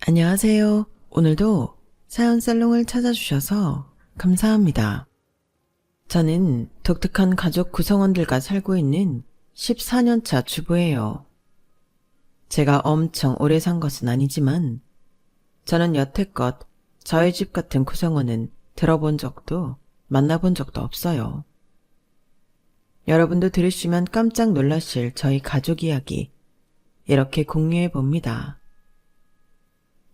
안녕하세요. 오늘도 사연 살롱을 찾아주셔서 감사합니다. 저는 독특한 가족 구성원들과 살고 있는 14년차 주부예요. 제가 엄청 오래 산 것은 아니지만 저는 여태껏 저희 집 같은 구성원은 들어본 적도 만나본 적도 없어요. 여러분도 들으시면 깜짝 놀라실 저희 가족 이야기 이렇게 공유해 봅니다.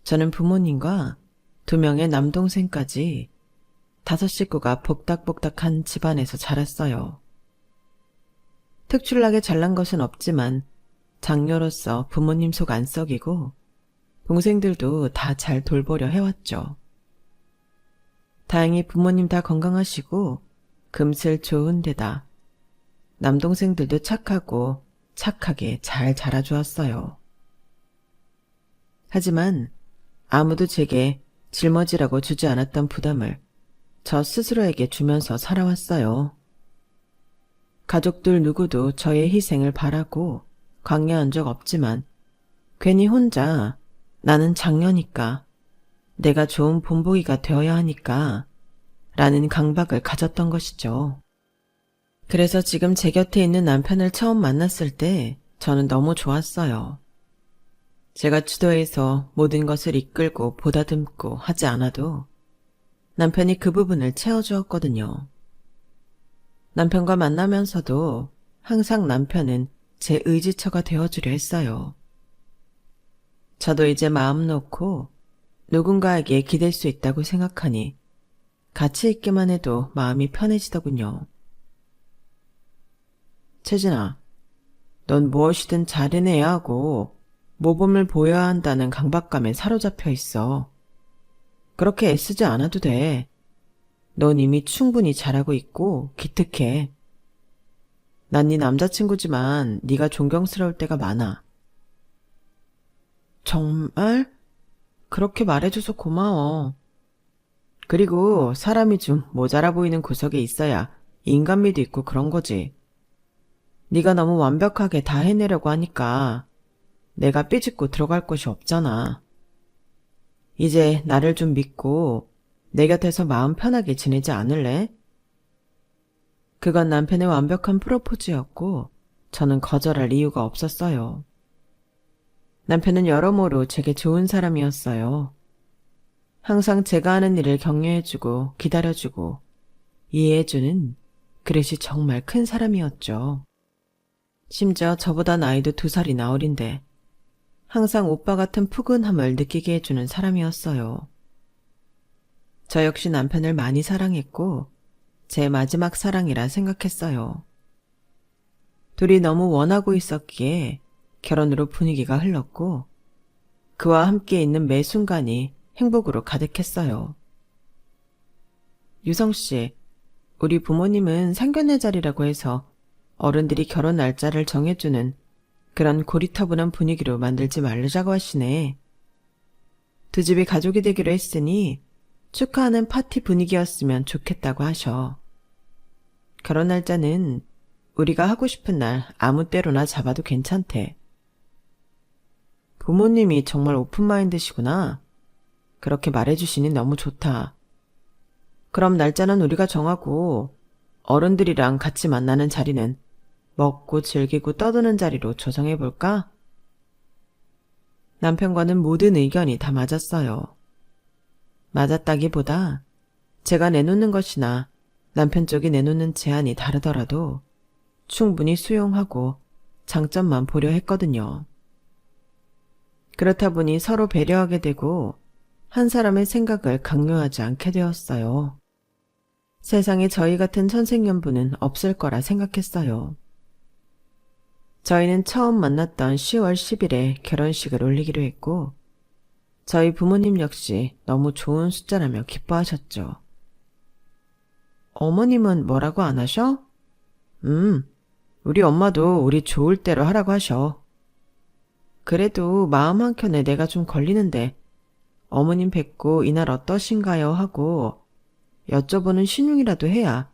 저는 부모님과 2명의 남동생까지 5 식구가 복닥복닥한 집안에서 자랐어요. 특출나게 잘난 것은 없지만 장녀로서 부모님 속 안 썩이고 동생들도 다 잘 돌보려 해왔죠. 다행히 부모님 다 건강하시고 금슬 좋은 데다 남동생들도 착하고 착하게 잘 자라주었어요. 하지만 아무도 제게 짊어지라고 주지 않았던 부담을 저 스스로에게 주면서 살아왔어요. 가족들 누구도 저의 희생을 바라고 강요한 적 없지만 괜히 혼자 나는 장녀니까 내가 좋은 본보기가 되어야 하니까 라는 강박을 가졌던 것이죠. 그래서 지금 제 곁에 있는 남편을 처음 만났을 때 저는 너무 좋았어요. 제가 주도해서 모든 것을 이끌고 보다듬고 하지 않아도 남편이 그 부분을 채워주었거든요. 남편과 만나면서도 항상 남편은 제 의지처가 되어주려 했어요. 저도 이제 마음 놓고 누군가에게 기댈 수 있다고 생각하니 같이 있기만 해도 마음이 편해지더군요. 채진아, 넌 무엇이든 잘해내야 하고 모범을 보여야 한다는 강박감에 사로잡혀 있어. 그렇게 애쓰지 않아도 돼. 넌 이미 충분히 잘하고 있고 기특해. 난 네 남자친구지만 네가 존경스러울 때가 많아. 정말? 그렇게 말해줘서 고마워. 그리고 사람이 좀 모자라 보이는 구석에 있어야 인간미도 있고 그런 거지. 네가 너무 완벽하게 다 해내려고 하니까 내가 삐짓고 들어갈 곳이 없잖아. 이제 나를 좀 믿고 내 곁에서 마음 편하게 지내지 않을래? 그건 남편의 완벽한 프로포즈였고 저는 거절할 이유가 없었어요. 남편은 여러모로 제게 좋은 사람이었어요. 항상 제가 하는 일을 격려해주고 기다려주고 이해해주는 그릇이 정말 큰 사람이었죠. 심지어 저보다 나이도 2살이나 어린데 항상 오빠 같은 푸근함을 느끼게 해주는 사람이었어요. 저 역시 남편을 많이 사랑했고 제 마지막 사랑이라 생각했어요. 둘이 너무 원하고 있었기에 결혼으로 분위기가 흘렀고 그와 함께 있는 매 순간이 행복으로 가득했어요. 유성씨, 우리 부모님은 상견례 자리라고 해서 어른들이 결혼 날짜를 정해주는 그런 고리타분한 분위기로 만들지 말자고 하시네. 2 집이 가족이 되기로 했으니 축하하는 파티 분위기였으면 좋겠다고 하셔. 결혼 날짜는 우리가 하고 싶은 날 아무 때로나 잡아도 괜찮대. 부모님이 정말 오픈마인드시구나. 그렇게 말해주시니 너무 좋다. 그럼 날짜는 우리가 정하고 어른들이랑 같이 만나는 자리는 먹고 즐기고 떠드는 자리로 조정해볼까? 남편과는 모든 의견이 다 맞았어요. 맞았다기보다 제가 내놓는 것이나 남편 쪽이 내놓는 제안이 다르더라도 충분히 수용하고 장점만 보려 했거든요. 그렇다 보니 서로 배려하게 되고 한 사람의 생각을 강요하지 않게 되었어요. 세상에 저희 같은 천생연분은 없을 거라 생각했어요. 저희는 처음 만났던 10월 10일에 결혼식을 올리기로 했고 저희 부모님 역시 너무 좋은 숫자라며 기뻐하셨죠. 어머님은 뭐라고 안 하셔? 우리 엄마도 우리 좋을 대로 하라고 하셔. 그래도 마음 한켠에 내가 좀 걸리는데 어머님 뵙고 이날 어떠신가요 하고 여쭤보는 신용이라도 해야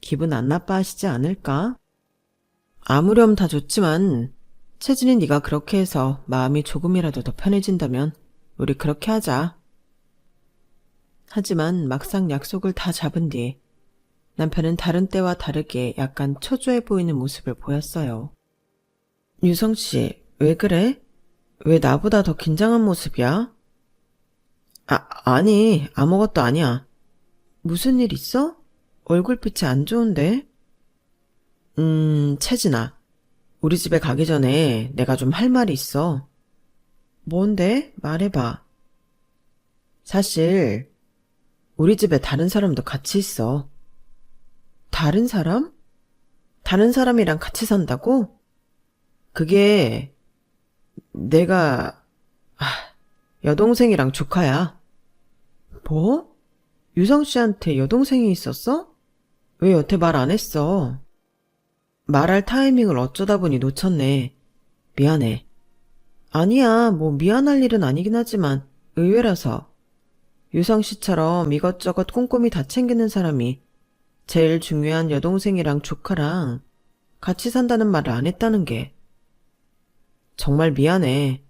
기분 안 나빠하시지 않을까? 아무렴 다 좋지만 채진이 네가 그렇게 해서 마음이 조금이라도 더 편해진다면 우리 그렇게 하자. 하지만 막상 약속을 다 잡은 뒤 남편은 다른 때와 다르게 약간 초조해 보이는 모습을 보였어요. 유성 씨, 왜 그래? 왜 나보다 더 긴장한 모습이야? 아니, 아무것도 아니야. 무슨 일 있어? 얼굴빛이 안 좋은데? 채진아. 우리 집에 가기 전에 내가 좀 할 말이 있어. 뭔데? 말해봐. 사실, 우리 집에 다른 사람도 같이 있어. 다른 사람? 다른 사람이랑 같이 산다고? 그게, 내가, 여동생이랑 조카야. 뭐? 유성 씨한테 여동생이 있었어? 왜 여태 말 안 했어? 말할 타이밍을 어쩌다 보니 놓쳤네. 미안해. 아니야, 뭐 미안할 일은 아니긴 하지만 의외라서. 유성 씨처럼 이것저것 꼼꼼히 다 챙기는 사람이 제일 중요한 여동생이랑 조카랑 같이 산다는 말을 안 했다는 게 정말 미안해.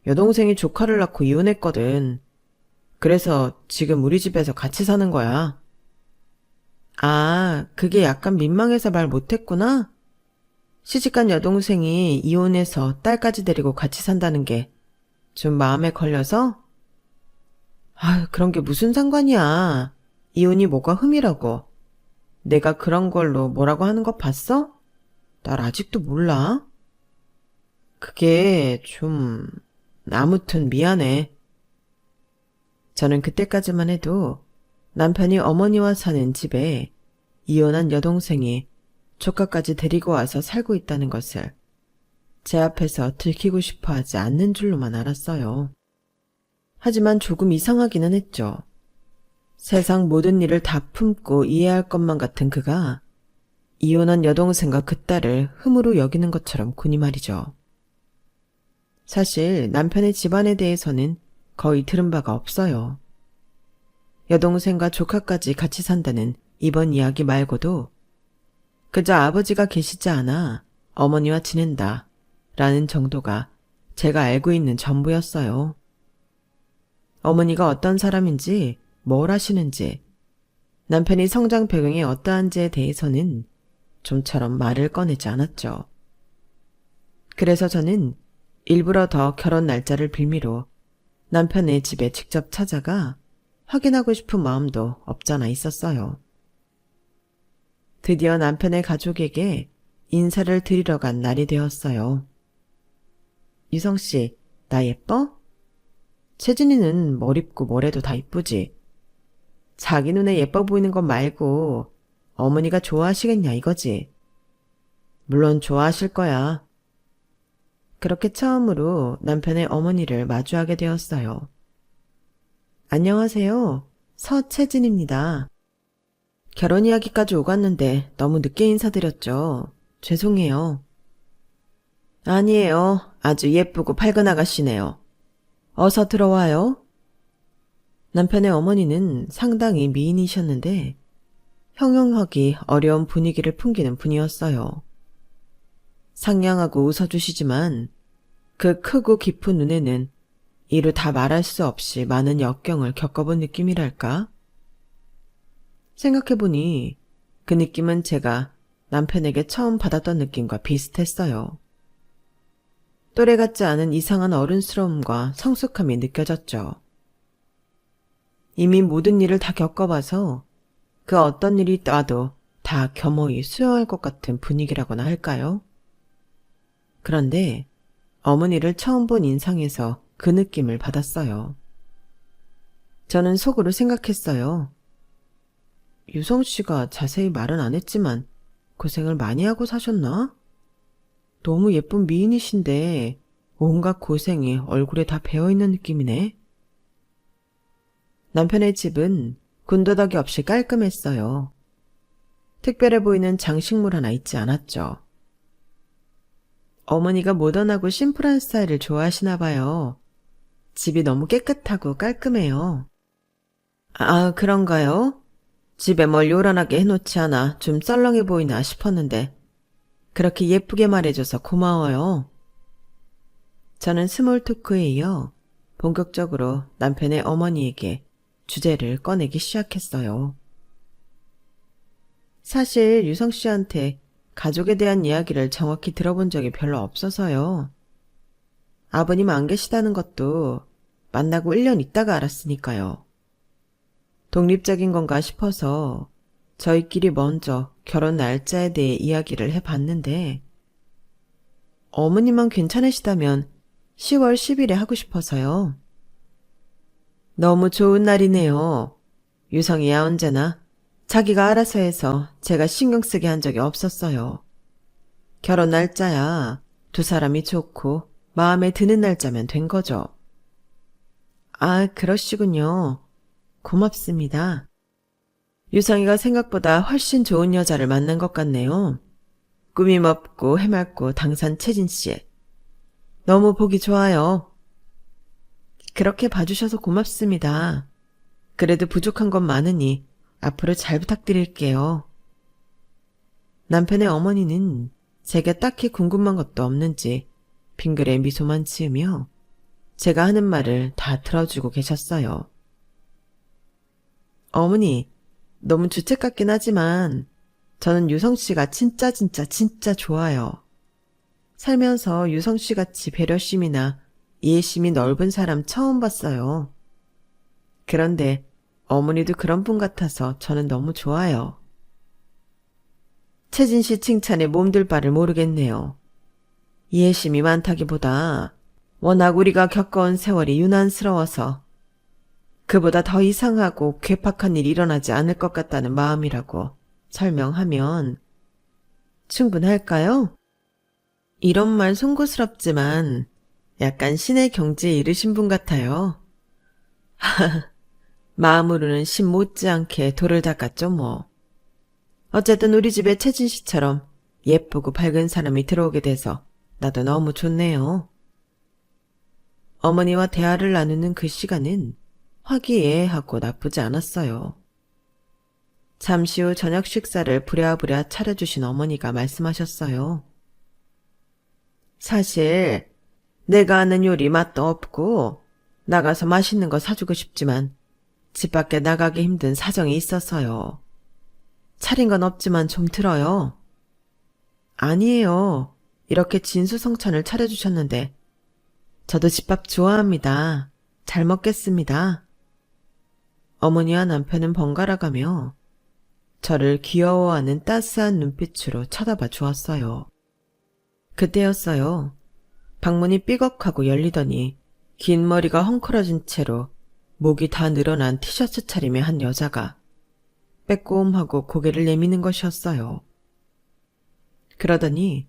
여동생이 조카를 낳고 이혼했거든. 그래서 지금 우리 집에서 같이 사는 거야. 아, 그게 약간 민망해서 말 못했구나? 시집간 여동생이 이혼해서 딸까지 데리고 같이 산다는 게 좀 마음에 걸려서? 아유, 그런 게 무슨 상관이야. 이혼이 뭐가 흠이라고. 내가 그런 걸로 뭐라고 하는 거 봤어? 날 아직도 몰라. 그게 좀... 아무튼 미안해. 저는 그때까지만 해도 남편이 어머니와 사는 집에 이혼한 여동생이 조카까지 데리고 와서 살고 있다는 것을 제 앞에서 들키고 싶어 하지 않는 줄로만 알았어요. 하지만 조금 이상하기는 했죠. 세상 모든 일을 다 품고 이해할 것만 같은 그가 이혼한 여동생과 그 딸을 흠으로 여기는 것처럼 군이 말이죠. 사실 남편의 집안에 대해서는 거의 들은 바가 없어요. 여동생과 조카까지 같이 산다는 이번 이야기 말고도 그저 아버지가 계시지 않아 어머니와 지낸다 라는 정도가 제가 알고 있는 전부였어요. 어머니가 어떤 사람인지 뭘 하시는지 남편이 성장 배경이 어떠한지에 대해서는 좀처럼 말을 꺼내지 않았죠. 그래서 저는 일부러 더 결혼 날짜를 빌미로 남편의 집에 직접 찾아가 확인하고 싶은 마음도 없잖아 있었어요. 드디어 남편의 가족에게 인사를 드리러 간 날이 되었어요. 유성씨, 나 예뻐? 채진이는 뭘 입고 뭘 해도 다 이쁘지. 자기 눈에 예뻐 보이는 것 말고 어머니가 좋아하시겠냐 이거지. 물론 좋아하실 거야. 그렇게 처음으로 남편의 어머니를 마주하게 되었어요. 안녕하세요. 서채진입니다. 결혼 이야기까지 오갔는데 너무 늦게 인사드렸죠. 죄송해요. 아니에요. 아주 예쁘고 밝은 아가씨네요. 어서 들어와요. 남편의 어머니는 상당히 미인이셨는데 형용하기 어려운 분위기를 풍기는 분이었어요. 상냥하고 웃어주시지만 그 크고 깊은 눈에는 이루 다 말할 수 없이 많은 역경을 겪어본 느낌이랄까? 생각해보니 그 느낌은 제가 남편에게 처음 받았던 느낌과 비슷했어요. 또래 같지 않은 이상한 어른스러움과 성숙함이 느껴졌죠. 이미 모든 일을 다 겪어봐서 그 어떤 일이 와도 다 겸허히 수용할 것 같은 분위기라고나 할까요? 그런데 어머니를 처음 본 인상에서 그 느낌을 받았어요. 저는 속으로 생각했어요. 유성 씨가 자세히 말은 안 했지만 고생을 많이 하고 사셨나? 너무 예쁜 미인이신데 온갖 고생이 얼굴에 다 배어있는 느낌이네. 남편의 집은 군더더기 없이 깔끔했어요. 특별해 보이는 장식물 하나 있지 않았죠. 어머니가 모던하고 심플한 스타일을 좋아하시나 봐요. 집이 너무 깨끗하고 깔끔해요. 아, 그런가요? 집에 뭘 요란하게 해놓지 않아 좀 썰렁해 보이나 싶었는데 그렇게 예쁘게 말해줘서 고마워요. 저는 스몰 토크에 이어 본격적으로 남편의 어머니에게 주제를 꺼내기 시작했어요. 사실 유성 씨한테 가족에 대한 이야기를 정확히 들어본 적이 별로 없어서요. 아버님 안 계시다는 것도 만나고 1년 있다가 알았으니까요. 독립적인 건가 싶어서 저희끼리 먼저 결혼 날짜에 대해 이야기를 해봤는데 어머님만 괜찮으시다면 10월 10일에 하고 싶어서요. 너무 좋은 날이네요. 유성이야 언제나 자기가 알아서 해서 제가 신경 쓰게 한 적이 없었어요. 결혼 날짜야 두 사람이 좋고 마음에 드는 날짜면 된 거죠. 아, 그러시군요. 고맙습니다. 유성이가 생각보다 훨씬 좋은 여자를 만난 것 같네요. 꾸밈 없고 해맑고 당산 채진씨. 너무 보기 좋아요. 그렇게 봐주셔서 고맙습니다. 그래도 부족한 건 많으니 앞으로 잘 부탁드릴게요. 남편의 어머니는 제가 딱히 궁금한 것도 없는지 빙그레 미소만 지으며 제가 하는 말을 다 들어주고 계셨어요. 어머니, 너무 주책 같긴 하지만 저는 유성씨가 진짜 좋아요. 살면서 유성씨같이 배려심이나 이해심이 넓은 사람 처음 봤어요. 그런데 어머니도 그런 분 같아서 저는 너무 좋아요. 채진씨 칭찬에 몸둘 바를 모르겠네요. 이해심이 많다기보다 워낙 우리가 겪어온 세월이 유난스러워서 그보다 더 이상하고 괴팍한 일이 일어나지 않을 것 같다는 마음이라고 설명하면 충분할까요? 이런 말 송구스럽지만 약간 신의 경지에 이르신 분 같아요. 마음으로는 신 못지않게 돌을 닦았죠 뭐. 어쨌든 우리 집에 채진 씨처럼 예쁘고 밝은 사람이 들어오게 돼서 나도 너무 좋네요. 어머니와 대화를 나누는 그 시간은 화기애애하고 나쁘지 않았어요. 잠시 후 저녁 식사를 부랴부랴 차려주신 어머니가 말씀하셨어요. 사실 내가 하는 요리 맛도 없고 나가서 맛있는 거 사주고 싶지만 집 밖에 나가기 힘든 사정이 있어서요. 차린 건 없지만 좀 들어요. 아니에요. 이렇게 진수성찬을 차려주셨는데 저도 집밥 좋아합니다. 잘 먹겠습니다. 어머니와 남편은 번갈아가며 저를 귀여워하는 따스한 눈빛으로 쳐다봐 주었어요. 그때였어요. 방문이 삐걱하고 열리더니 긴 머리가 헝클어진 채로 목이 다 늘어난 티셔츠 차림의 한 여자가 빼꼼하고 고개를 내미는 것이었어요. 그러더니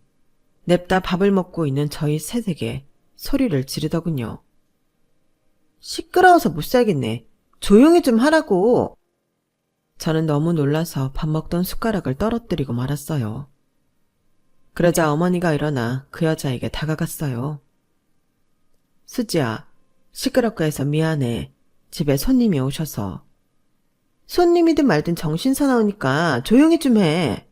냅다 밥을 먹고 있는 저희 셋에게 소리를 지르더군요. 시끄러워서 못 살겠네. 조용히 좀 하라고. 저는 너무 놀라서 밥 먹던 숟가락을 떨어뜨리고 말았어요. 그러자 어머니가 일어나 그 여자에게 다가갔어요. 수지야, 시끄럽게 해서 미안해. 집에 손님이 오셔서. 손님이든 말든 정신 사나우니까 조용히 좀 해.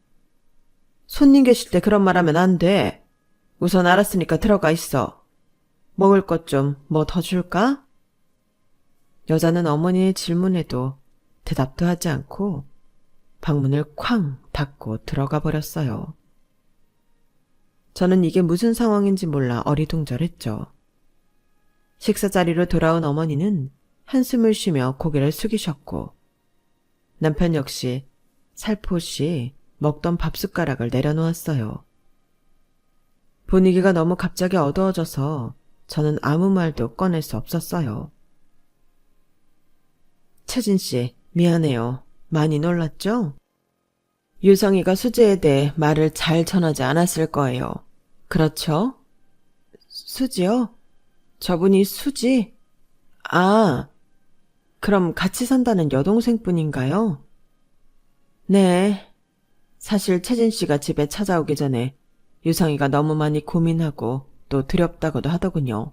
손님 계실 때 그런 말 하면 안 돼. 우선 알았으니까 들어가 있어. 먹을 것 좀 뭐 더 줄까? 여자는 어머니의 질문에도 대답도 하지 않고 방문을 쾅 닫고 들어가 버렸어요. 저는 이게 무슨 상황인지 몰라 어리둥절했죠. 식사 자리로 돌아온 어머니는 한숨을 쉬며 고개를 숙이셨고 남편 역시 살포시 먹던 밥숟가락을 내려놓았어요. 분위기가 너무 갑자기 어두워져서 저는 아무 말도 꺼낼 수 없었어요. 채진 씨, 미안해요. 많이 놀랐죠? 유성이가 수지에 대해 말을 잘 전하지 않았을 거예요. 그렇죠? 수지요? 저분이 수지? 아, 그럼 같이 산다는 여동생뿐인가요? 네. 사실 채진 씨가 집에 찾아오기 전에 유성이가 너무 많이 고민하고 또 두렵다고도 하더군요.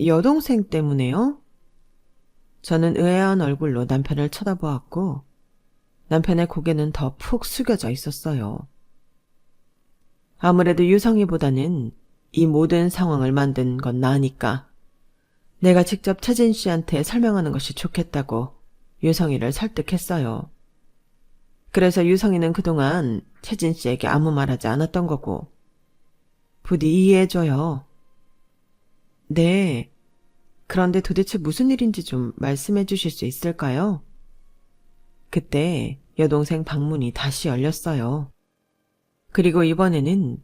여동생 때문에요? 저는 의아한 얼굴로 남편을 쳐다보았고 남편의 고개는 더 푹 숙여져 있었어요. 아무래도 유성이보다는 이 모든 상황을 만든 건 나니까 내가 직접 채진 씨한테 설명하는 것이 좋겠다고 유성이를 설득했어요. 그래서 유성이는 그동안 채진 씨에게 아무 말하지 않았던 거고. 부디 이해해줘요. 네. 그런데 도대체 무슨 일인지 좀 말씀해 주실 수 있을까요? 그때 여동생 방문이 다시 열렸어요. 그리고 이번에는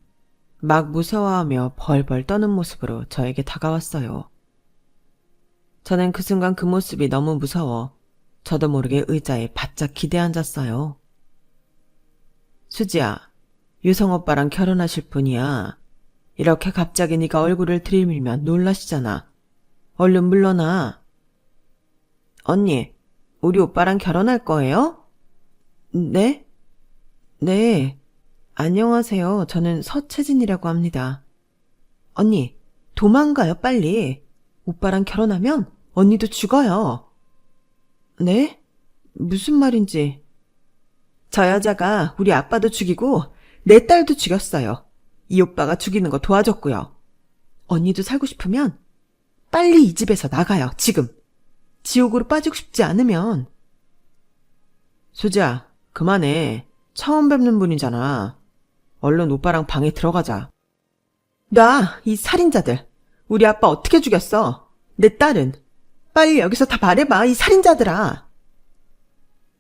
막 무서워하며 벌벌 떠는 모습으로 저에게 다가왔어요. 저는 그 순간 그 모습이 너무 무서워 저도 모르게 의자에 바짝 기대앉았어요. 수지야, 유성 오빠랑 결혼하실 분이야. 이렇게 갑자기 네가 얼굴을 들이밀면 놀라시잖아. 얼른 물러나. 언니, 우리 오빠랑 결혼할 거예요? 네? 네. 안녕하세요. 저는 서채진이라고 합니다. 언니, 도망가요, 빨리. 오빠랑 결혼하면 언니도 죽어요. 네? 무슨 말인지. 저 여자가 우리 아빠도 죽이고 내 딸도 죽였어요. 이 오빠가 죽이는 거 도와줬고요. 언니도 살고 싶으면 빨리 이 집에서 나가요, 지금. 지옥으로 빠지고 싶지 않으면. 수지야, 그만해. 처음 뵙는 분이잖아. 얼른 오빠랑 방에 들어가자. 나, 이 살인자들. 우리 아빠 어떻게 죽였어? 내 딸은. 빨리 여기서 다 말해봐, 이 살인자들아.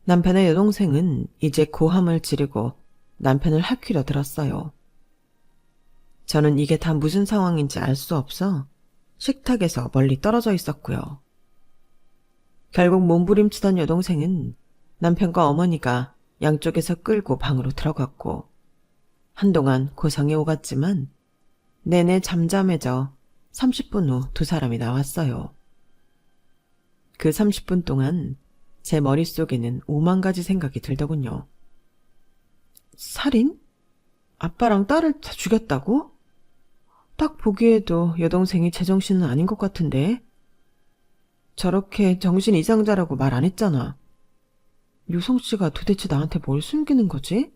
남편의 여동생은 이제 고함을 지르고 남편을 할퀴려 들었어요. 저는 이게 다 무슨 상황인지 알 수 없어 식탁에서 멀리 떨어져 있었고요. 결국 몸부림치던 여동생은 남편과 어머니가 양쪽에서 끌고 방으로 들어갔고 한동안 고성에 오갔지만 내내 잠잠해져 30분 후 두 사람이 나왔어요. 그 30분 동안 제 머릿속에는 5만 가지 생각이 들더군요. 살인? 아빠랑 딸을 다 죽였다고? 딱 보기에도 여동생이 제정신은 아닌 것 같은데. 저렇게 정신 이상자라고 말 안 했잖아. 유성씨가 도대체 나한테 뭘 숨기는 거지?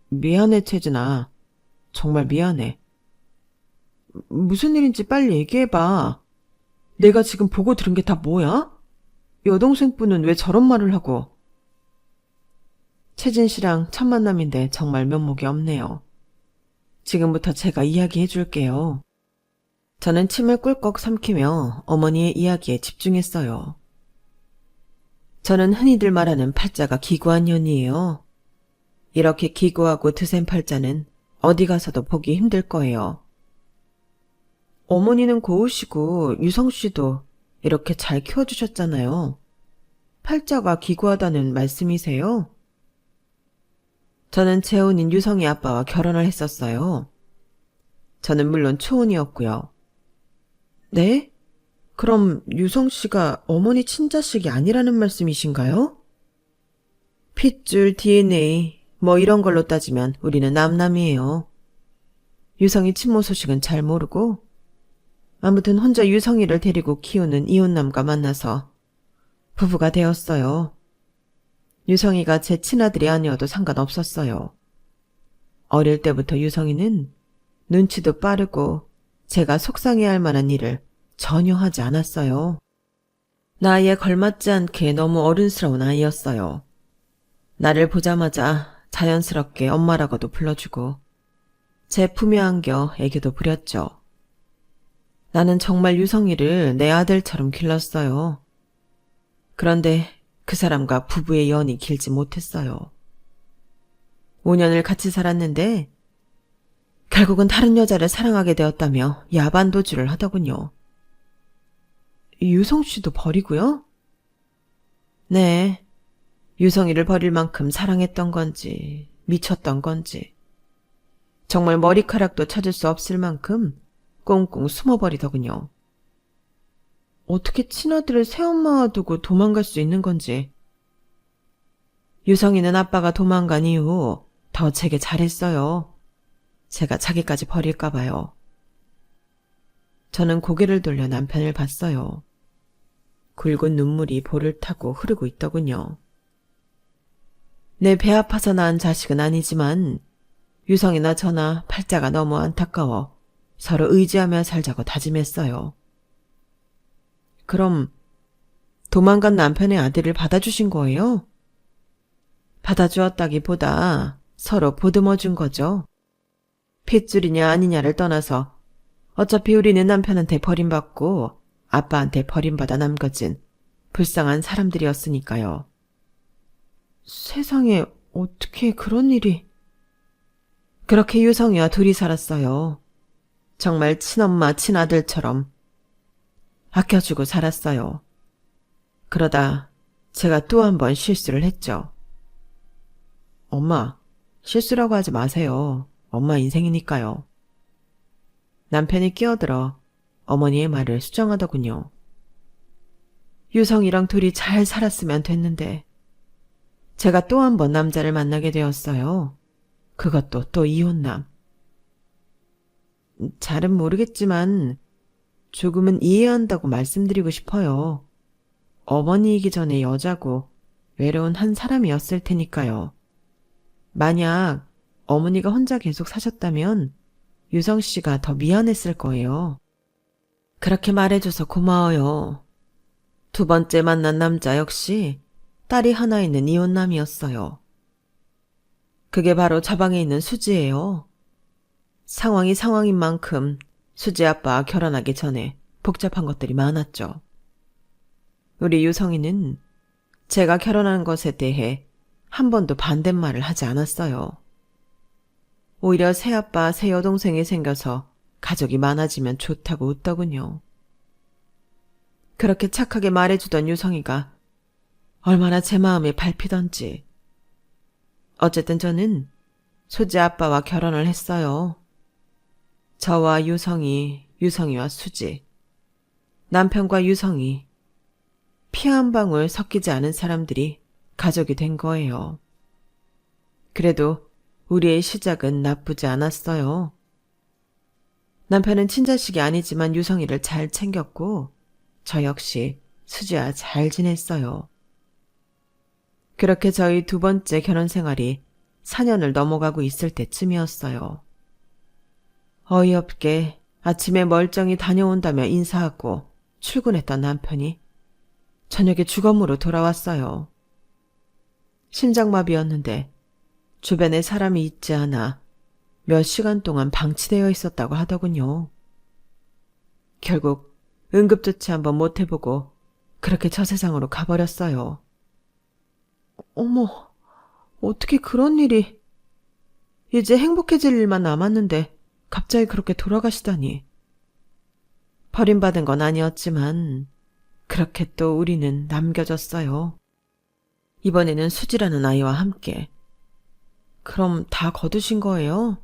미안해, 채진아. 정말 미안해. 무슨 일인지 빨리 얘기해봐. 내가 지금 보고 들은 게 다 뭐야? 여동생분은 왜 저런 말을 하고. 채진 씨랑 첫 만남인데 정말 면목이 없네요. 지금부터 제가 이야기해 줄게요. 저는 침을 꿀꺽 삼키며 어머니의 이야기에 집중했어요. 저는 흔히들 말하는 팔자가 기구한 년이에요. 이렇게 기구하고 드센 팔자는 어디 가서도 보기 힘들 거예요. 어머니는 고우시고 유성씨도 이렇게 잘 키워주셨잖아요. 팔자가 기구하다는 말씀이세요? 저는 재혼인 유성이 아빠와 결혼을 했었어요. 저는 물론 초혼이었고요. 네? 그럼 유성씨가 어머니 친자식이 아니라는 말씀이신가요? 핏줄, DNA 뭐 이런 걸로 따지면 우리는 남남이에요. 유성이 친모 소식은 잘 모르고 아무튼 혼자 유성이를 데리고 키우는 이웃남과 만나서 부부가 되었어요. 유성이가 제 친아들이 아니어도 상관없었어요. 어릴 때부터 유성이는 눈치도 빠르고 제가 속상해할 만한 일을 전혀 하지 않았어요. 나이에 걸맞지 않게 너무 어른스러운 아이였어요. 나를 보자마자 자연스럽게 엄마라고도 불러주고 제 품에 안겨 애교도 부렸죠. 나는 정말 유성이를 내 아들처럼 길렀어요. 그런데 그 사람과 부부의 연이 길지 못했어요. 5년을 같이 살았는데 결국은 다른 여자를 사랑하게 되었다며 야반도주를 하더군요. 유성 씨도 버리고요? 네. 유성이를 버릴 만큼 사랑했던 건지 미쳤던 건지 정말 머리카락도 찾을 수 없을 만큼 꽁꽁 숨어버리더군요. 어떻게 친아들을 새엄마와 두고 도망갈 수 있는 건지. 유성이는 아빠가 도망간 이후 더 제게 잘했어요. 제가 자기까지 버릴까 봐요. 저는 고개를 돌려 남편을 봤어요. 굵은 눈물이 볼을 타고 흐르고 있더군요. 내 배 아파서 낳은 자식은 아니지만 유성이나 저나 팔자가 너무 안타까워 서로 의지하며 살자고 다짐했어요. 그럼 도망간 남편의 아들을 받아주신 거예요? 받아주었다기보다 서로 보듬어 준 거죠. 핏줄이냐 아니냐를 떠나서 어차피 우리는 남편한테 버림받고 아빠한테 버림받아 남겨진 불쌍한 사람들이었으니까요. 세상에 어떻게 그런 일이... 그렇게 유성이와 둘이 살았어요. 정말 친엄마 친아들처럼 아껴주고 살았어요. 그러다 제가 또 한 번 실수를 했죠. 엄마, 실수라고 하지 마세요. 엄마 인생이니까요. 남편이 끼어들어 어머니의 말을 수정하더군요. 유성이랑 둘이 잘 살았으면 됐는데 제가 또 한 번 남자를 만나게 되었어요. 그것도 또 이혼남. 잘은 모르겠지만 조금은 이해한다고 말씀드리고 싶어요. 어머니이기 전에 여자고 외로운 한 사람이었을 테니까요. 만약 어머니가 혼자 계속 사셨다면 유성 씨가 더 미안했을 거예요. 그렇게 말해줘서 고마워요. 두 번째 만난 남자 역시 딸이 하나 있는 이혼남이었어요. 그게 바로 저 방에 있는 수지예요. 상황이 상황인 만큼 수지 아빠와 결혼하기 전에 복잡한 것들이 많았죠. 우리 유성이는 제가 결혼한 것에 대해 한 번도 반대말을 하지 않았어요. 오히려 새아빠, 새여동생이 생겨서 가족이 많아지면 좋다고 웃더군요. 그렇게 착하게 말해주던 유성이가 얼마나 제 마음에 밟히던지. 어쨌든 저는 수지 아빠와 결혼을 했어요. 저와 유성이, 유성이와 수지, 남편과 유성이, 피 한 방울 섞이지 않은 사람들이 가족이 된 거예요. 그래도 우리의 시작은 나쁘지 않았어요. 남편은 친자식이 아니지만 유성이를 잘 챙겼고 저 역시 수지와 잘 지냈어요. 그렇게 저희 두 번째 결혼 생활이 4년을 넘어가고 있을 때쯤이었어요. 어이없게 아침에 멀쩡히 다녀온다며 인사하고 출근했던 남편이 저녁에 주검으로 돌아왔어요. 심장마비였는데 주변에 사람이 있지 않아 몇 시간 동안 방치되어 있었다고 하더군요. 결국 응급조치 한번 못 해보고 그렇게 저 세상으로 가버렸어요. 어머, 어떻게 그런 일이... 이제 행복해질 일만 남았는데 갑자기 그렇게 돌아가시다니. 버림받은 건 아니었지만 그렇게 또 우리는 남겨졌어요. 이번에는 수지라는 아이와 함께. 그럼 다 거두신 거예요?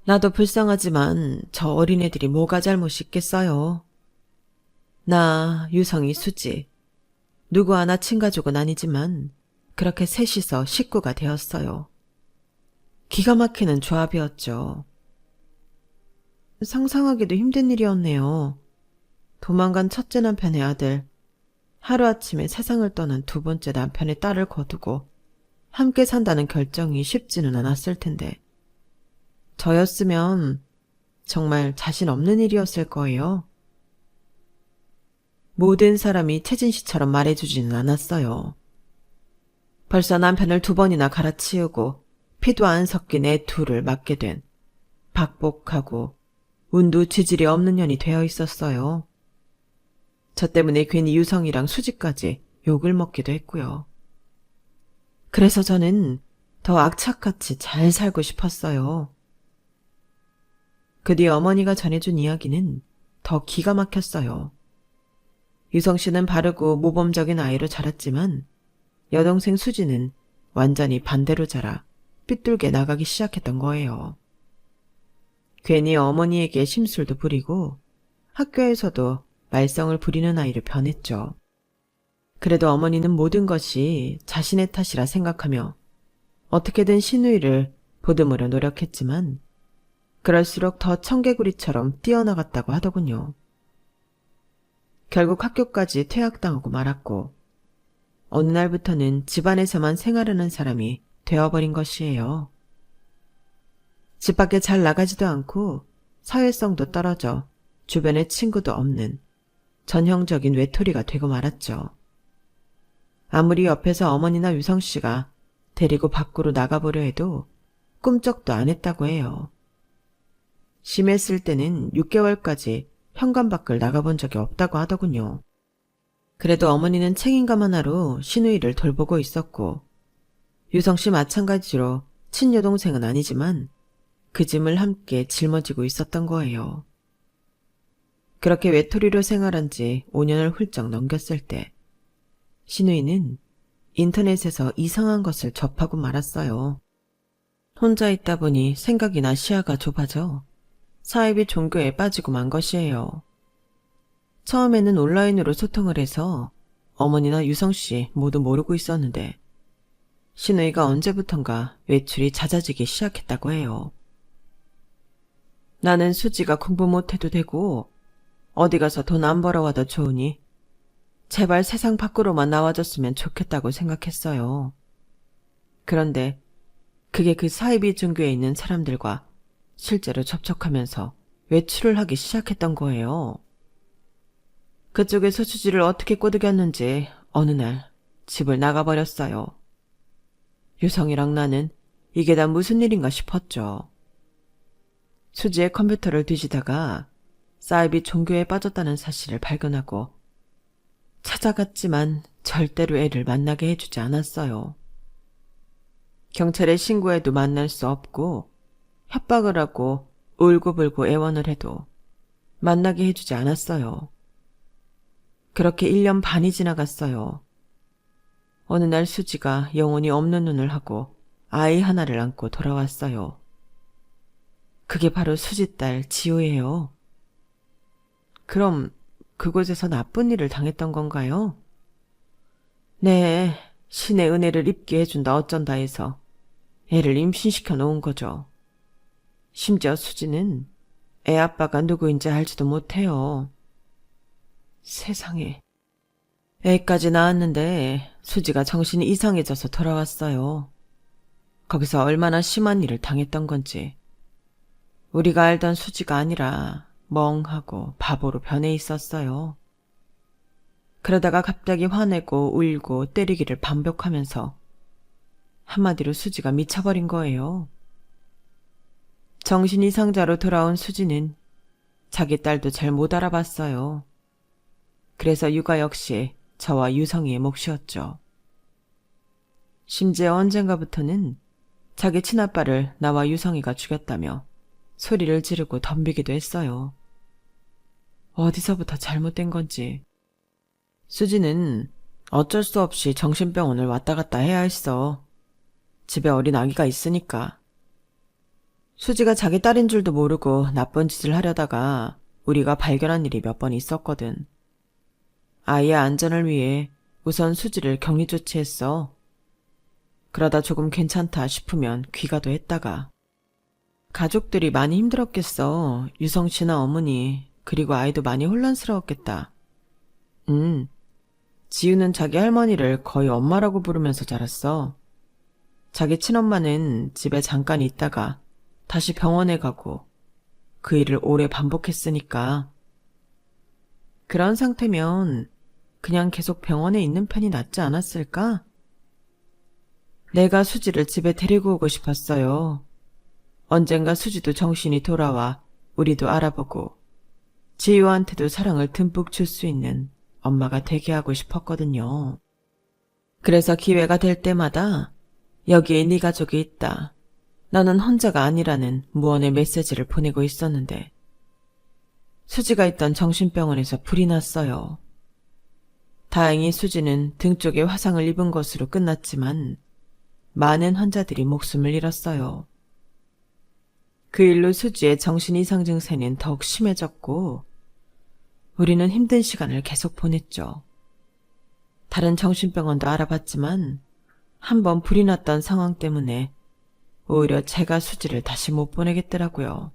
나도 불쌍하지만 저 어린애들이 뭐가 잘못이 있겠어요. 나, 유성이, 수지. 누구 하나 친가족은 아니지만 그렇게 셋이서 식구가 되었어요. 기가 막히는 조합이었죠. 상상하기도 힘든 일이었네요. 도망간 첫째 남편의 아들, 하루아침에 세상을 떠난 두 번째 남편의 딸을 거두고 함께 산다는 결정이 쉽지는 않았을 텐데 저였으면 정말 자신 없는 일이었을 거예요. 모든 사람이 채진 씨처럼 말해주지는 않았어요. 벌써 남편을 두 번이나 갈아치우고 피도 안 섞인 애 둘을 맡게 된 박복하고 운도 지질이 없는 년이 되어 있었어요. 저 때문에 괜히 유성이랑 수지까지 욕을 먹기도 했고요. 그래서 저는 더 악착같이 잘 살고 싶었어요. 그 뒤 어머니가 전해준 이야기는 더 기가 막혔어요. 유성 씨는 바르고 모범적인 아이로 자랐지만 여동생 수지는 완전히 반대로 자라 삐뚤게 나가기 시작했던 거예요. 괜히 어머니에게 심술도 부리고 학교에서도 말썽을 부리는 아이로 변했죠. 그래도 어머니는 모든 것이 자신의 탓이라 생각하며 어떻게든 신우이를 보듬으려 노력했지만 그럴수록 더 청개구리처럼 뛰어나갔다고 하더군요. 결국 학교까지 퇴학당하고 말았고 어느 날부터는 집안에서만 생활하는 사람이 되어버린 것이에요. 집 밖에 잘 나가지도 않고 사회성도 떨어져 주변에 친구도 없는 전형적인 외톨이가 되고 말았죠. 아무리 옆에서 어머니나 유성 씨가 데리고 밖으로 나가보려 해도 꿈쩍도 안 했다고 해요. 심했을 때는 6개월까지 현관 밖을 나가본 적이 없다고 하더군요. 그래도 어머니는 책임감 하나로 시누이를 돌보고 있었고, 유성 씨 마찬가지로 친여동생은 아니지만 그 짐을 함께 짊어지고 있었던 거예요. 그렇게 외톨이로 생활한 지 5년을 훌쩍 넘겼을 때 시누이는 인터넷에서 이상한 것을 접하고 말았어요. 혼자 있다 보니 생각이나 시야가 좁아져 사이비 종교에 빠지고 만 것이에요. 처음에는 온라인으로 소통을 해서 어머니나 유성씨 모두 모르고 있었는데 시누이가 언제부턴가 외출이 잦아지기 시작했다고 해요. 나는 수지가 공부 못해도 되고 어디 가서 돈 안 벌어와도 좋으니 제발 세상 밖으로만 나와줬으면 좋겠다고 생각했어요. 그런데 그게 그 사이비 종교에 있는 사람들과 실제로 접촉하면서 외출을 하기 시작했던 거예요. 그쪽에서 수지를 어떻게 꼬드겼는지 어느 날 집을 나가버렸어요. 유성이랑 나는 이게 다 무슨 일인가 싶었죠. 수지의 컴퓨터를 뒤지다가 사이비 종교에 빠졌다는 사실을 발견하고 찾아갔지만 절대로 애를 만나게 해주지 않았어요. 경찰에 신고해도 만날 수 없고 협박을 하고 울고불고 애원을 해도 만나게 해주지 않았어요. 그렇게 1년 반이 지나갔어요. 어느 날 수지가 영혼이 없는 눈을 하고 아이 하나를 안고 돌아왔어요. 그게 바로 수지 딸 지우예요. 그럼 그곳에서 나쁜 일을 당했던 건가요? 네, 신의 은혜를 입게 해준다 어쩐다 해서 애를 임신시켜 놓은 거죠. 심지어 수지는 애 아빠가 누구인지 알지도 못해요. 세상에. 애까지 낳았는데 수지가 정신이 이상해져서 돌아왔어요. 거기서 얼마나 심한 일을 당했던 건지. 우리가 알던 수지가 아니라 멍하고 바보로 변해 있었어요. 그러다가 갑자기 화내고 울고 때리기를 반복하면서 한마디로 수지가 미쳐버린 거예요. 정신 이상자로 돌아온 수지는 자기 딸도 잘 못 알아봤어요. 그래서 육아 역시 저와 유성이의 몫이었죠. 심지어 언젠가부터는 자기 친아빠를 나와 유성이가 죽였다며 소리를 지르고 덤비기도 했어요. 어디서부터 잘못된 건지. 수지는 어쩔 수 없이 정신병원을 왔다 갔다 해야 했어. 집에 어린 아기가 있으니까. 수지가 자기 딸인 줄도 모르고 나쁜 짓을 하려다가 우리가 발견한 일이 몇 번 있었거든. 아이의 안전을 위해 우선 수지를 격리 조치했어. 그러다 조금 괜찮다 싶으면 귀가도 했다가. 가족들이 많이 힘들었겠어. 유성 씨나 어머니, 그리고 아이도 많이 혼란스러웠겠다. 지우는 자기 할머니를 거의 엄마라고 부르면서 자랐어. 자기 친엄마는 집에 잠깐 있다가 다시 병원에 가고 그 일을 오래 반복했으니까. 그런 상태면 그냥 계속 병원에 있는 편이 낫지 않았을까? 내가 수지를 집에 데리고 오고 싶었어요. 언젠가 수지도 정신이 돌아와 우리도 알아보고 지우한테도 사랑을 듬뿍 줄 수 있는 엄마가 되게 하고 싶었거든요. 그래서 기회가 될 때마다 여기에 네 가족이 있다. 나는 혼자가 아니라는 무언의 메시지를 보내고 있었는데 수지가 있던 정신병원에서 불이 났어요. 다행히 수지는 등 쪽에 화상을 입은 것으로 끝났지만 많은 환자들이 목숨을 잃었어요. 그 일로 수지의 정신 이상 증세는 더욱 심해졌고 우리는 힘든 시간을 계속 보냈죠. 다른 정신병원도 알아봤지만 한번 불이 났던 상황 때문에 오히려 제가 수지를 다시 못 보내겠더라고요.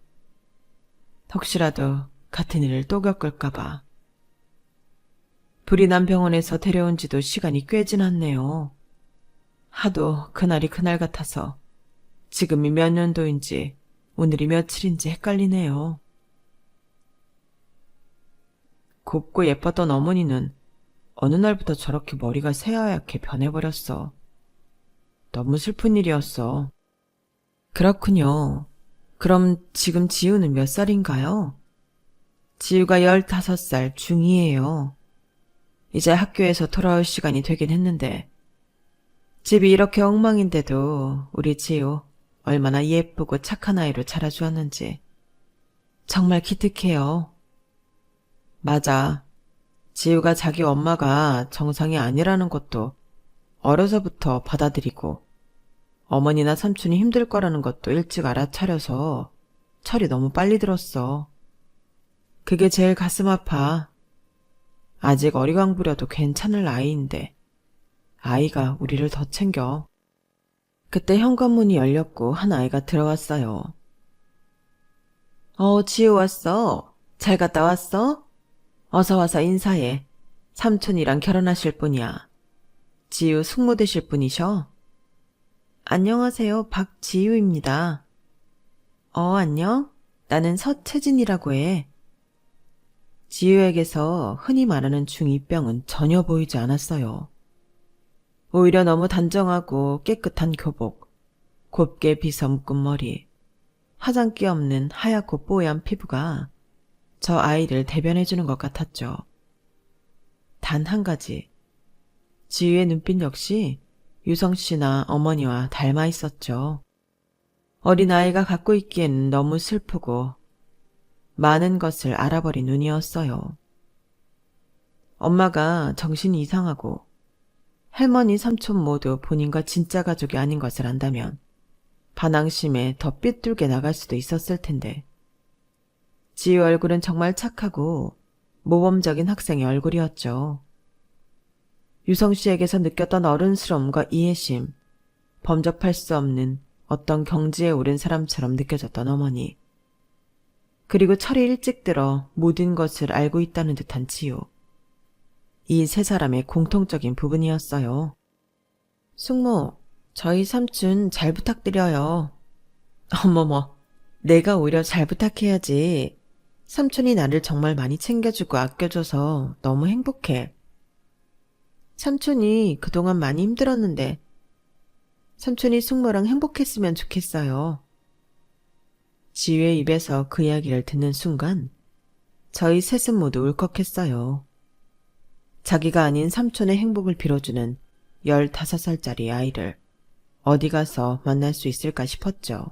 혹시라도 같은 일을 또 겪을까봐. 불이 난 병원에서 데려온 지도 시간이 꽤 지났네요. 하도 그날이 그날 같아서 지금이 몇 년도인지 오늘이 며칠인지 헷갈리네요. 곱고 예뻤던 어머니는 어느 날부터 저렇게 머리가 새하얗게 변해버렸어. 너무 슬픈 일이었어. 그렇군요. 그럼 지금 지우는 몇 살인가요? 지우가 15살 중2예요. 이제 학교에서 돌아올 시간이 되긴 했는데 집이 이렇게 엉망인데도 우리 지우 얼마나 예쁘고 착한 아이로 자라주었는지 정말 기특해요. 맞아. 지우가 자기 엄마가 정상이 아니라는 것도 어려서부터 받아들이고 어머니나 삼촌이 힘들 거라는 것도 일찍 알아차려서 철이 너무 빨리 들었어. 그게 제일 가슴 아파. 아직 어리광부려도 괜찮을 나이인데 아이가 우리를 더 챙겨. 그때 현관문이 열렸고 한 아이가 들어왔어요. 지우 왔어. 잘 갔다 왔어? 어서 와서 인사해. 삼촌이랑 결혼하실 분이야. 지우 숙모 되실 분이셔? 안녕하세요. 박지우입니다. 안녕? 나는 서채진이라고 해. 지우에게서 흔히 말하는 중2병은 전혀 보이지 않았어요. 오히려 너무 단정하고 깨끗한 교복, 곱게 빗어 묶은 머리, 화장기 없는 하얗고 뽀얀 피부가 저 아이를 대변해주는 것 같았죠. 단 한 가지, 지우의 눈빛 역시 유성 씨나 어머니와 닮아 있었죠. 어린아이가 갖고 있기에는 너무 슬프고 많은 것을 알아버린 눈이었어요. 엄마가 정신이 이상하고 할머니, 삼촌 모두 본인과 진짜 가족이 아닌 것을 안다면 반항심에 더 삐뚤게 나갈 수도 있었을 텐데 지우 얼굴은 정말 착하고 모범적인 학생의 얼굴이었죠. 유성 씨에게서 느꼈던 어른스러움과 이해심, 범접할 수 없는 어떤 경지에 오른 사람처럼 느껴졌던 어머니, 그리고 철이 일찍 들어 모든 것을 알고 있다는 듯한 지우. 이 세 사람의 공통적인 부분이었어요. 숙모, 저희 삼촌 잘 부탁드려요. 어머머, 내가 오히려 잘 부탁해야지. 삼촌이 나를 정말 많이 챙겨주고 아껴줘서 너무 행복해. 삼촌이 그동안 많이 힘들었는데 삼촌이 숙모랑 행복했으면 좋겠어요. 지우의 입에서 그 이야기를 듣는 순간 저희 셋은 모두 울컥했어요. 자기가 아닌 삼촌의 행복을 빌어주는 15살짜리 아이를 어디 가서 만날 수 있을까 싶었죠.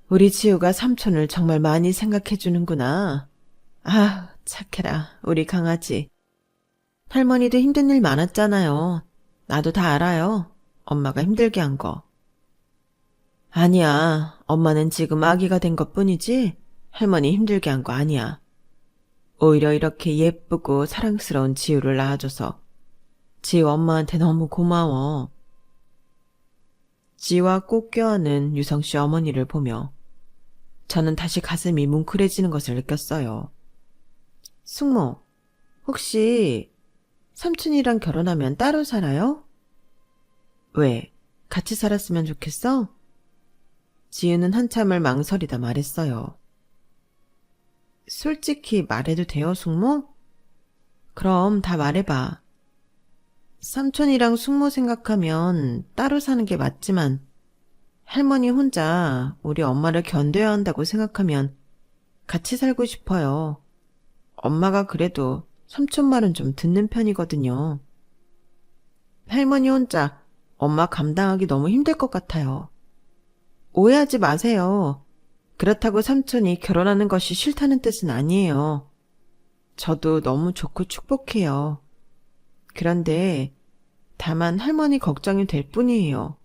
우리 지우가 삼촌을 정말 많이 생각해주는구나. 아, 착해라, 우리 강아지. 할머니도 힘든 일 많았잖아요. 나도 다 알아요. 엄마가 힘들게 한 거. 아니야, 엄마는 지금 아기가 된 것뿐이지 할머니 힘들게 한 거 아니야. 오히려 이렇게 예쁘고 사랑스러운 지우를 낳아줘서 지우 엄마한테 너무 고마워. 지우와 꼭 껴안은 유성씨 어머니를 보며 저는 다시 가슴이 뭉클해지는 것을 느꼈어요. 숙모, 혹시 삼촌이랑 결혼하면 따로 살아요? 왜? 같이 살았으면 좋겠어? 지우는 한참을 망설이다 말했어요. 솔직히 말해도 돼요, 숙모? 그럼 다 말해봐. 삼촌이랑 숙모 생각하면 따로 사는 게 맞지만 할머니 혼자 우리 엄마를 견뎌야 한다고 생각하면 같이 살고 싶어요. 엄마가 그래도 삼촌 말은 좀 듣는 편이거든요. 할머니 혼자 엄마 감당하기 너무 힘들 것 같아요. 오해하지 마세요. 그렇다고 삼촌이 결혼하는 것이 싫다는 뜻은 아니에요. 저도 너무 좋고 축복해요. 그런데 다만 할머니 걱정이 될 뿐이에요.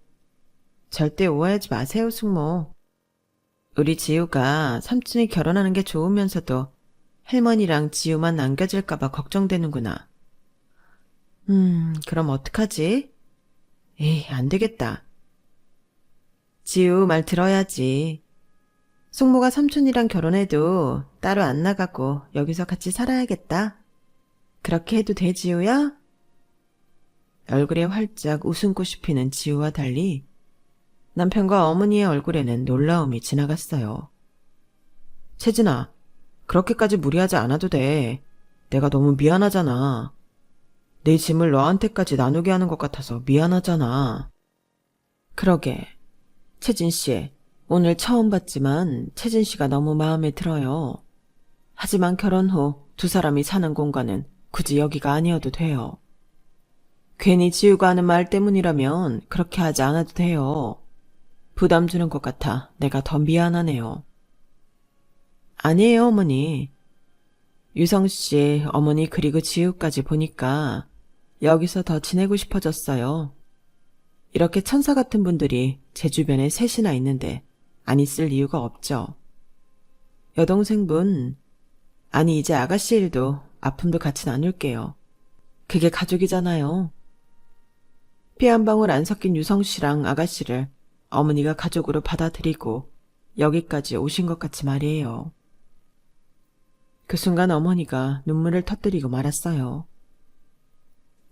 절대 오해하지 마세요, 숙모. 우리 지우가 삼촌이 결혼하는 게 좋으면서도 할머니랑 지우만 남겨질까봐 걱정되는구나. 그럼 어떡하지? 에이, 안 되겠다. 지우 말 들어야지. 숙모가 삼촌이랑 결혼해도 따로 안 나가고 여기서 같이 살아야겠다. 그렇게 해도 돼, 지우야? 얼굴에 활짝 웃음꽃이 피는 지우와 달리 남편과 어머니의 얼굴에는 놀라움이 지나갔어요. 채진아, 그렇게까지 무리하지 않아도 돼. 내가 너무 미안하잖아. 내 짐을 너한테까지 나누게 하는 것 같아서 미안하잖아. 그러게. 채진 씨, 오늘 처음 봤지만 채진 씨가 너무 마음에 들어요. 하지만 결혼 후 두 사람이 사는 공간은 굳이 여기가 아니어도 돼요. 괜히 지우가 하는 말 때문이라면 그렇게 하지 않아도 돼요. 부담 주는 것 같아 내가 더 미안하네요. 아니에요, 어머니. 유성 씨, 어머니 그리고 지우까지 보니까 여기서 더 지내고 싶어졌어요. 이렇게 천사 같은 분들이 제 주변에 셋이나 있는데 안 있을 이유가 없죠. 여동생분, 아니 이제 아가씨 일도 아픔도 같이 나눌게요. 그게 가족이잖아요. 피 한 방울 안 섞인 유성 씨랑 아가씨를 어머니가 가족으로 받아들이고 여기까지 오신 것 같이 말이에요. 그 순간 어머니가 눈물을 터뜨리고 말았어요.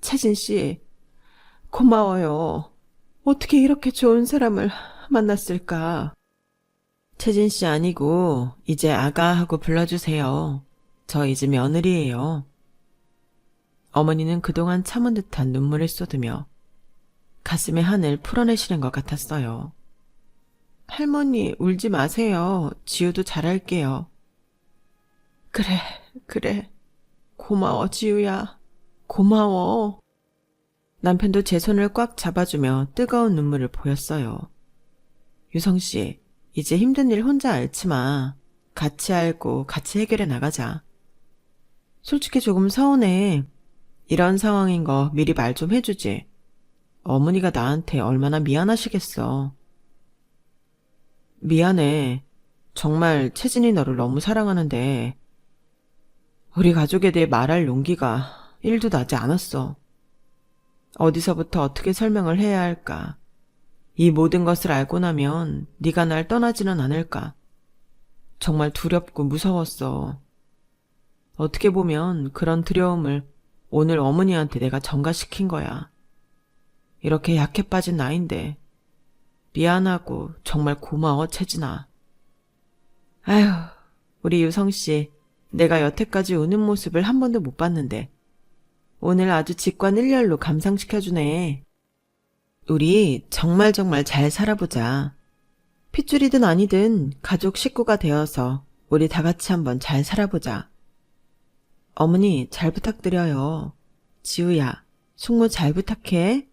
채진 씨, 고마워요. 어떻게 이렇게 좋은 사람을 만났을까? 채진 씨 아니고 이제 아가 하고 불러주세요. 저 이제 며느리예요. 어머니는 그동안 참은 듯한 눈물을 쏟으며 가슴에 한을 풀어내시는 것 같았어요. 할머니 울지 마세요. 지우도 잘할게요. 그래. 고마워, 지우야. 고마워. 남편도 제 손을 꽉 잡아주며 뜨거운 눈물을 보였어요. 유성씨, 이제 힘든 일 혼자 앓지 마. 같이 알고 같이 해결해 나가자. 솔직히 조금 서운해. 이런 상황인 거 미리 말 좀 해주지. 어머니가 나한테 얼마나 미안하시겠어. 미안해. 정말 채진이 너를 너무 사랑하는데 우리 가족에 대해 말할 용기가 1도 나지 않았어. 어디서부터 어떻게 설명을 해야 할까? 이 모든 것을 알고 나면 네가 날 떠나지는 않을까? 정말 두렵고 무서웠어. 어떻게 보면 그런 두려움을 오늘 어머니한테 내가 전가시킨 거야. 이렇게 약해 빠진 나인데 미안하고 정말 고마워, 채진아. 아휴, 우리 유성씨, 내가 여태까지 우는 모습을 한 번도 못 봤는데 오늘 아주 직관일렬로 감상시켜주네. 우리 정말 잘 살아보자. 핏줄이든 아니든 가족 식구가 되어서 우리 다 같이 한번 잘 살아보자. 어머니 잘 부탁드려요. 지우야, 숙모 잘 부탁해.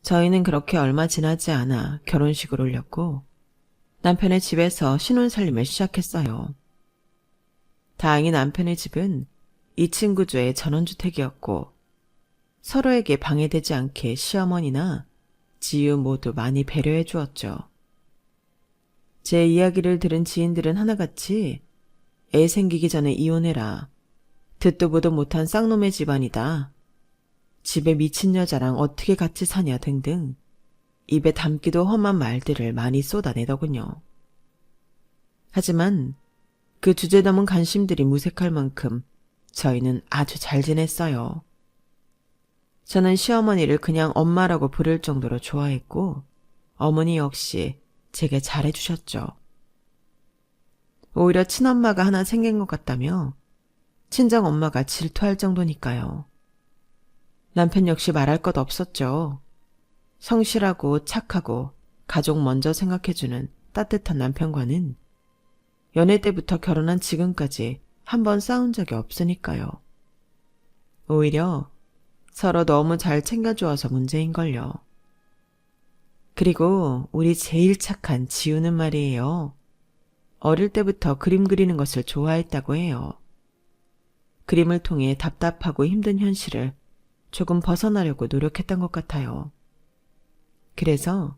저희는 그렇게 얼마 지나지 않아 결혼식을 올렸고 남편의 집에서 신혼살림을 시작했어요. 다행히 남편의 집은 2층 구조의 전원주택이었고 서로에게 방해되지 않게 시어머니나 지유 모두 많이 배려해 주었죠. 제 이야기를 들은 지인들은 하나같이 애 생기기 전에 이혼해라. 듣도 보도 못한 쌍놈의 집안이다. 집에 미친 여자랑 어떻게 같이 사냐 등등 입에 담기도 험한 말들을 많이 쏟아내더군요. 하지만 그 주제넘은 관심들이 무색할 만큼 저희는 아주 잘 지냈어요. 저는 시어머니를 그냥 엄마라고 부를 정도로 좋아했고 어머니 역시 제게 잘해주셨죠. 오히려 친엄마가 하나 생긴 것 같다며 친정엄마가 질투할 정도니까요. 남편 역시 말할 것 없었죠. 성실하고 착하고 가족 먼저 생각해주는 따뜻한 남편과는 연애 때부터 결혼한 지금까지 한 번 싸운 적이 없으니까요. 오히려 서로 너무 잘 챙겨주어서 문제인걸요. 그리고 우리 제일 착한 지우는 말이에요. 어릴 때부터 그림 그리는 것을 좋아했다고 해요. 그림을 통해 답답하고 힘든 현실을 조금 벗어나려고 노력했던 것 같아요. 그래서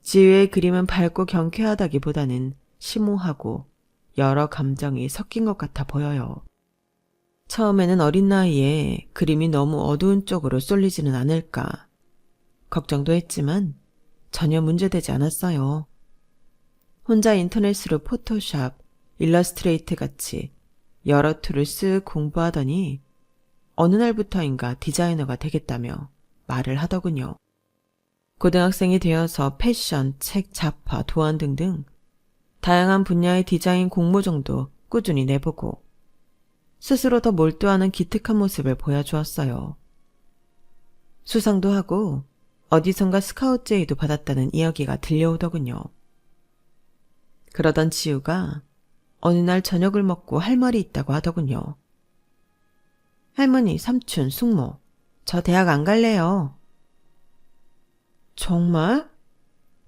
지우의 그림은 밝고 경쾌하다기보다는 심오하고 여러 감정이 섞인 것 같아 보여요. 처음에는 어린 나이에 그림이 너무 어두운 쪽으로 쏠리지는 않을까 걱정도 했지만 전혀 문제되지 않았어요. 혼자 인터넷으로 포토샵, 일러스트레이트 같이 여러 툴을 쓱 공부하더니 어느 날부터인가 디자이너가 되겠다며 말을 하더군요. 고등학생이 되어서 패션, 책, 잡화, 도안 등등 다양한 분야의 디자인 공모전도 꾸준히 내보고 스스로 더 몰두하는 기특한 모습을 보여주었어요. 수상도 하고 어디선가 스카우트 제의도 받았다는 이야기가 들려오더군요. 그러던 지우가 어느 날 저녁을 먹고 할 말이 있다고 하더군요. 할머니, 삼촌, 숙모, 저 대학 안 갈래요. 정말?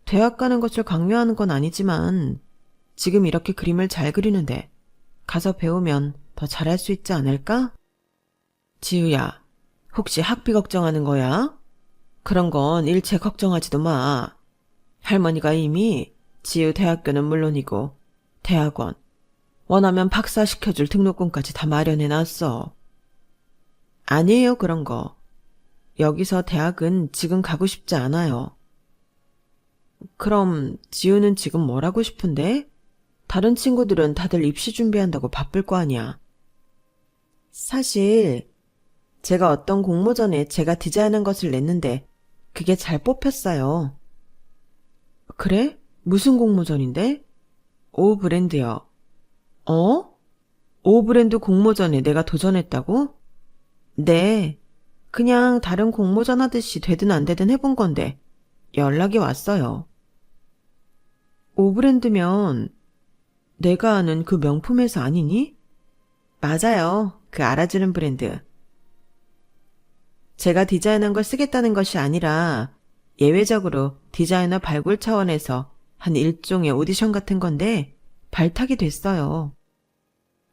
대학 가는 것을 강요하는 건 아니지만 지금 이렇게 그림을 잘 그리는데 가서 배우면 더 잘할 수 있지 않을까? 지우야, 혹시 학비 걱정하는 거야? 그런 건 일체 걱정하지도 마. 할머니가 이미 지우 대학교는 물론이고 대학원, 원하면 박사 시켜줄 등록금까지 다 마련해놨어. 아니에요, 그런 거. 여기서 대학은 지금 가고 싶지 않아요. 그럼 지우는 지금 뭘 하고 싶은데? 다른 친구들은 다들 입시 준비한다고 바쁠 거 아니야. 사실 제가 어떤 공모전에 제가 디자인한 것을 냈는데 그게 잘 뽑혔어요. 그래? 무슨 공모전인데? 오 브랜드요. 어? 오 브랜드 공모전에 내가 도전했다고? 네. 그냥 다른 공모전 하듯이 되든 안 되든 해본 건데 연락이 왔어요. 오 브랜드면 내가 아는 그 명품 회사 아니니? 맞아요. 그 알아주는 브랜드. 제가 디자인한 걸 쓰겠다는 것이 아니라 예외적으로 디자이너 발굴 차원에서 한 일종의 오디션 같은 건데 발탁이 됐어요.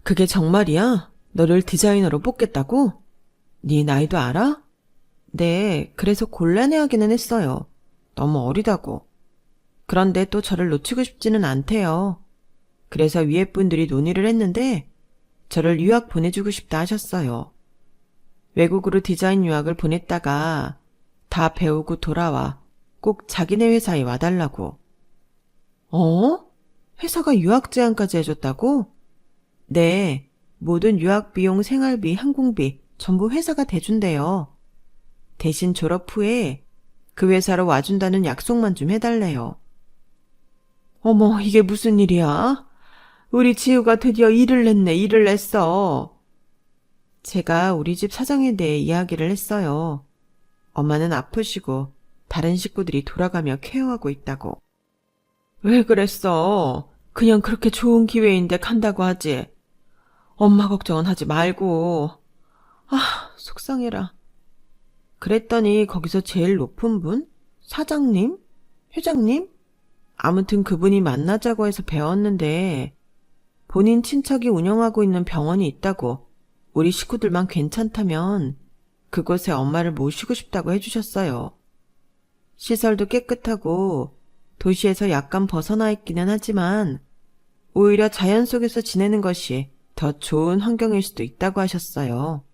그게 정말이야? 너를 디자이너로 뽑겠다고? 네 나이도 알아? 네, 그래서 곤란해하기는 했어요. 너무 어리다고. 그런데 또 저를 놓치고 싶지는 않대요. 그래서 위에 분들이 논의를 했는데 저를 유학 보내주고 싶다 하셨어요. 외국으로 디자인 유학을 보냈다가 다 배우고 돌아와 꼭 자기네 회사에 와달라고. 어? 회사가 유학 제안까지 해줬다고? 네, 모든 유학 비용, 생활비, 항공비 전부 회사가 대준대요. 대신 졸업 후에 그 회사로 와준다는 약속만 좀 해달래요. 어머, 이게 무슨 일이야? 우리 지우가 드디어 일을 냈어. 제가 우리 집 사정에 대해 이야기를 했어요. 엄마는 아프시고 다른 식구들이 돌아가며 케어하고 있다고. 왜 그랬어? 그냥 그렇게 좋은 기회인데 간다고 하지. 엄마 걱정은 하지 말고. 아, 속상해라. 그랬더니 거기서 제일 높은 분? 사장님? 회장님? 아무튼 그분이 만나자고 해서 배웠는데 본인 친척이 운영하고 있는 병원이 있다고 우리 식구들만 괜찮다면 그곳에 엄마를 모시고 싶다고 해주셨어요. 시설도 깨끗하고 도시에서 약간 벗어나 있기는 하지만 오히려 자연 속에서 지내는 것이 더 좋은 환경일 수도 있다고 하셨어요.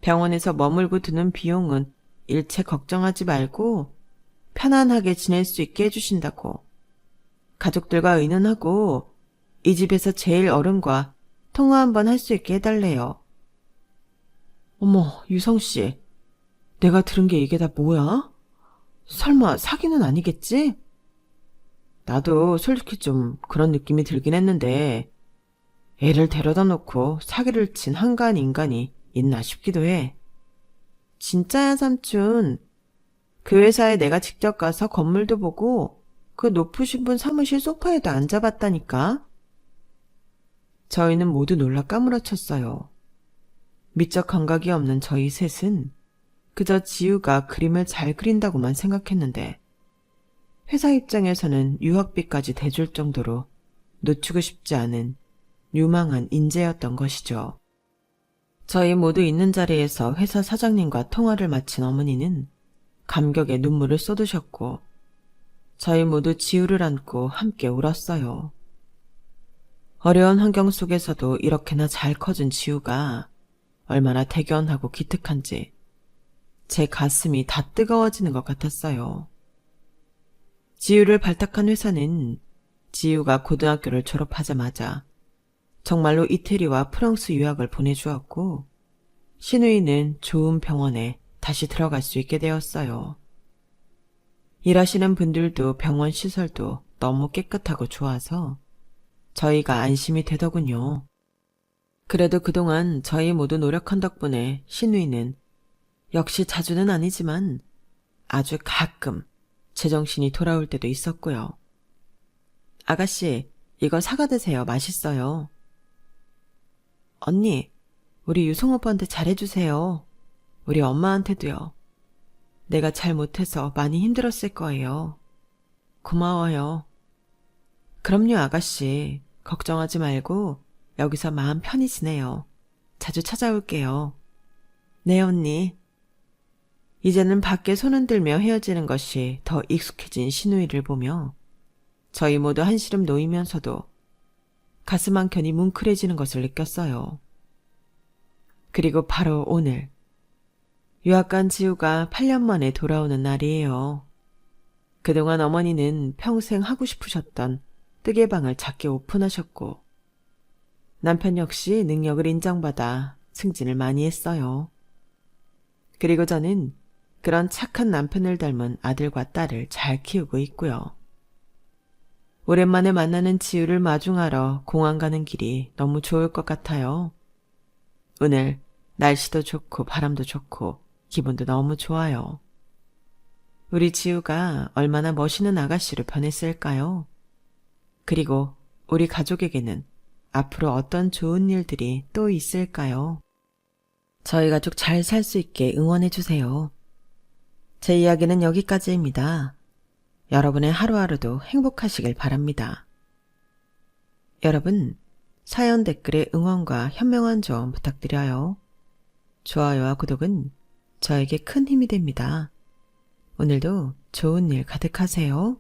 병원에서 머물고 드는 비용은 일체 걱정하지 말고 편안하게 지낼 수 있게 해주신다고. 가족들과 의논하고 이 집에서 제일 어른과 통화 한번 할 수 있게 해달래요. 어머, 유성씨. 내가 들은 게 이게 다 뭐야? 설마 사기는 아니겠지? 나도 솔직히 좀 그런 느낌이 들긴 했는데 애를 데려다 놓고 사기를 친 한가한 인간이 있나 싶기도 해. 진짜야, 삼촌. 그 회사에 내가 직접 가서 건물도 보고 그 높으신 분 사무실 소파에도 앉아봤다니까. 저희는 모두 놀라 까무러쳤어요. 미적 감각이 없는 저희 셋은 그저 지우가 그림을 잘 그린다고만 생각했는데 회사 입장에서는 유학비까지 대줄 정도로 놓치고 싶지 않은 유망한 인재였던 것이죠. 저희 모두 있는 자리에서 회사 사장님과 통화를 마친 어머니는 감격에 눈물을 쏟으셨고 저희 모두 지우를 안고 함께 울었어요. 어려운 환경 속에서도 이렇게나 잘 커진 지우가 얼마나 대견하고 기특한지 제 가슴이 다 뜨거워지는 것 같았어요. 지우를 발탁한 회사는 지우가 고등학교를 졸업하자마자 정말로 이태리와 프랑스 유학을 보내주었고 신우이는 좋은 병원에 다시 들어갈 수 있게 되었어요. 일하시는 분들도 병원 시설도 너무 깨끗하고 좋아서 저희가 안심이 되더군요. 그래도 그동안 저희 모두 노력한 덕분에 신우이는 역시 자주는 아니지만 아주 가끔 제정신이 돌아올 때도 있었고요. 아가씨, 이거 사과 드세요. 맛있어요. 언니, 우리 유성 오빠한테 잘해주세요. 우리 엄마한테도요. 내가 잘 못해서 많이 힘들었을 거예요. 고마워요. 그럼요, 아가씨. 걱정하지 말고 여기서 마음 편히 지내요. 자주 찾아올게요. 네, 언니. 이제는 밖에 손 흔들며 헤어지는 것이 더 익숙해진 신우이를 보며 저희 모두 한시름 놓이면서도 가슴 한켠이 뭉클해지는 것을 느꼈어요. 그리고 바로 오늘 유학 간 지우가 8년 만에 돌아오는 날이에요. 그동안 어머니는 평생 하고 싶으셨던 뜨개방을 작게 오픈하셨고 남편 역시 능력을 인정받아 승진을 많이 했어요. 그리고 저는 그런 착한 남편을 닮은 아들과 딸을 잘 키우고 있고요. 오랜만에 만나는 지우를 마중하러 공항 가는 길이 너무 좋을 것 같아요. 오늘 날씨도 좋고 바람도 좋고 기분도 너무 좋아요. 우리 지우가 얼마나 멋있는 아가씨로 변했을까요? 그리고 우리 가족에게는 앞으로 어떤 좋은 일들이 또 있을까요? 저희 가족 잘 살 수 있게 응원해주세요. 제 이야기는 여기까지입니다. 여러분의 하루하루도 행복하시길 바랍니다. 여러분, 사연 댓글에 응원과 현명한 조언 부탁드려요. 좋아요와 구독은 저에게 큰 힘이 됩니다. 오늘도 좋은 일 가득하세요.